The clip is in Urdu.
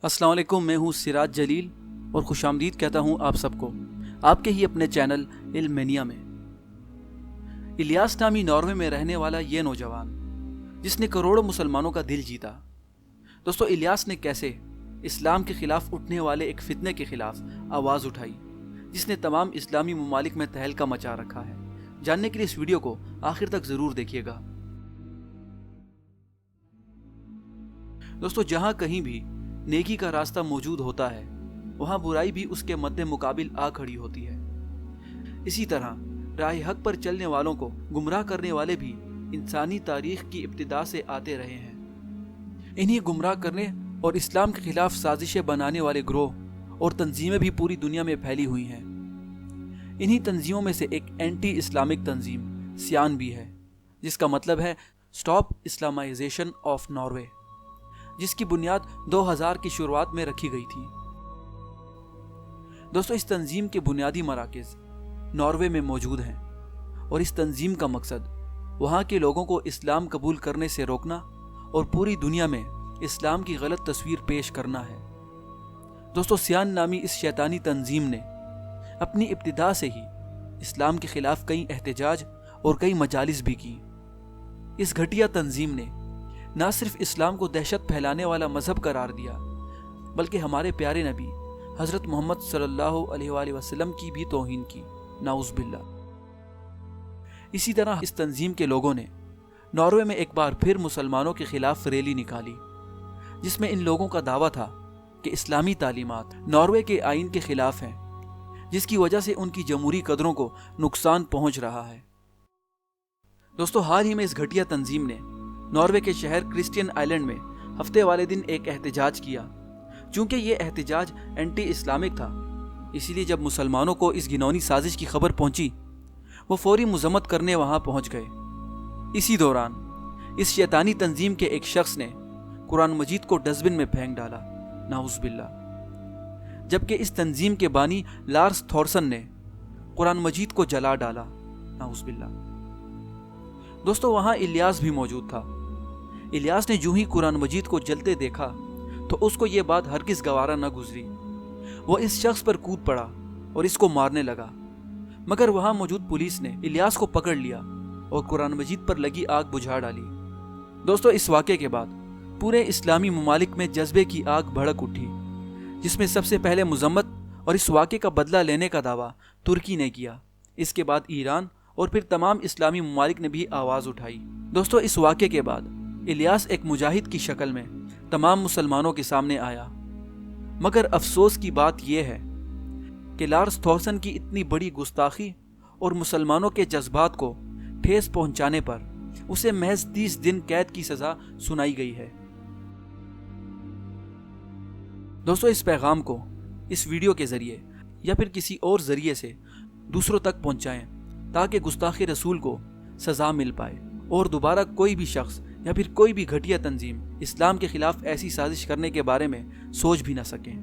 السلام علیکم، میں ہوں سراج جلیل اور خوش آمدید کہتا ہوں آپ سب کو آپ کے ہی اپنے چینل علم مینیا میں۔ الیاس نامی ناروے میں رہنے والا یہ نوجوان جس نے کروڑوں مسلمانوں کا دل جیتا۔ دوستو، الیاس نے کیسے اسلام کے خلاف اٹھنے والے ایک فتنے کے خلاف آواز اٹھائی جس نے تمام اسلامی ممالک میں تہلکہ مچا رکھا ہے، جاننے کے لیے اس ویڈیو کو آخر تک ضرور دیکھیے گا۔ دوستو، جہاں کہیں بھی نیکی کا راستہ موجود ہوتا ہے وہاں برائی بھی اس کے مد مقابل آ کھڑی ہوتی ہے۔ اسی طرح راہ حق پر چلنے والوں کو گمراہ کرنے والے بھی انسانی تاریخ کی ابتدا سے آتے رہے ہیں۔ انہی گمراہ کرنے اور اسلام کے خلاف سازشیں بنانے والے گروہ اور تنظیمیں بھی پوری دنیا میں پھیلی ہوئی ہیں۔ انہی تنظیموں میں سے ایک اینٹی اسلامک تنظیم سیان بھی ہے، جس کا مطلب ہے اسٹاپ اسلامائزیشن آف ناروے، جس کی بنیاد 2000 کی شروعات میں رکھی گئی تھی۔ دوستو، اس تنظیم کے بنیادی مراکز ناروے میں موجود ہیں اور اس تنظیم کا مقصد وہاں کے لوگوں کو اسلام قبول کرنے سے روکنا اور پوری دنیا میں اسلام کی غلط تصویر پیش کرنا ہے۔ دوستو، سیان نامی اس شیطانی تنظیم نے اپنی ابتدا سے ہی اسلام کے خلاف کئی احتجاج اور کئی مجالس بھی کی۔ اس گھٹیا تنظیم نے نہ صرف اسلام کو دہشت پھیلانے والا مذہب قرار دیا بلکہ ہمارے پیارے نبی حضرت محمد صلی اللہ علیہ وآلہ وسلم کی بھی توہین کی، نعوذ باللہ۔ اسی طرح اس تنظیم کے لوگوں نے ناروے میں ایک بار پھر مسلمانوں کے خلاف ریلی نکالی، جس میں ان لوگوں کا دعویٰ تھا کہ اسلامی تعلیمات ناروے کے آئین کے خلاف ہیں، جس کی وجہ سے ان کی جمہوری قدروں کو نقصان پہنچ رہا ہے۔ دوستو، حال ہی میں اس گھٹیا تنظیم نے ناروے کے شہر کرسٹین آئلینڈ میں ہفتے والے دن ایک احتجاج کیا۔ چونکہ یہ احتجاج اینٹی اسلامک تھا، اسی لیے جب مسلمانوں کو اس گھناؤنی سازش کی خبر پہنچی وہ فوری مذمت کرنے وہاں پہنچ گئے۔ اسی دوران اس شیطانی تنظیم کے ایک شخص نے قرآن مجید کو ڈسٹ بن میں پھینک ڈالا، نعوذ باللہ، جبکہ اس تنظیم کے بانی لارس تھورسن نے قرآن مجید کو جلا ڈالا، نعوذ باللہ۔ دوستو، وہاں الیاس بھی موجود تھا۔ الیاس نے جو ہی قرآن مجید کو جلتے دیکھا تو اس کو یہ بات ہرگز گوارا نہ گزری۔ وہ اس شخص پر کود پڑا اور اس کو مارنے لگا، مگر وہاں موجود پولیس نے الیاس کو پکڑ لیا اور قرآن مجید پر لگی آگ بجھا ڈالی۔ دوستو، اس واقعے کے بعد پورے اسلامی ممالک میں جذبے کی آگ بھڑک اٹھی، جس میں سب سے پہلے مذمت اور اس واقعے کا بدلہ لینے کا دعویٰ ترکی نے کیا۔ اس کے بعد ایران اور پھر تمام اسلامی ممالک نے بھی آواز اٹھائی۔ دوستو، اس واقعے کے بعد الیاس ایک مجاہد کی شکل میں تمام مسلمانوں کے سامنے آیا، مگر افسوس کی بات یہ ہے کہ لارس تھورسن کی اتنی بڑی گستاخی اور مسلمانوں کے جذبات کو ٹھیس پہنچانے پر اسے محض 30 دن قید کی سزا سنائی گئی ہے۔ دوستو، اس پیغام کو اس ویڈیو کے ذریعے یا پھر کسی اور ذریعے سے دوسروں تک پہنچائیں تاکہ گستاخی رسول کو سزا مل پائے اور دوبارہ کوئی بھی شخص یا پھر کوئی بھی گھٹیا تنظیم اسلام کے خلاف ایسی سازش کرنے کے بارے میں سوچ بھی نہ سکیں۔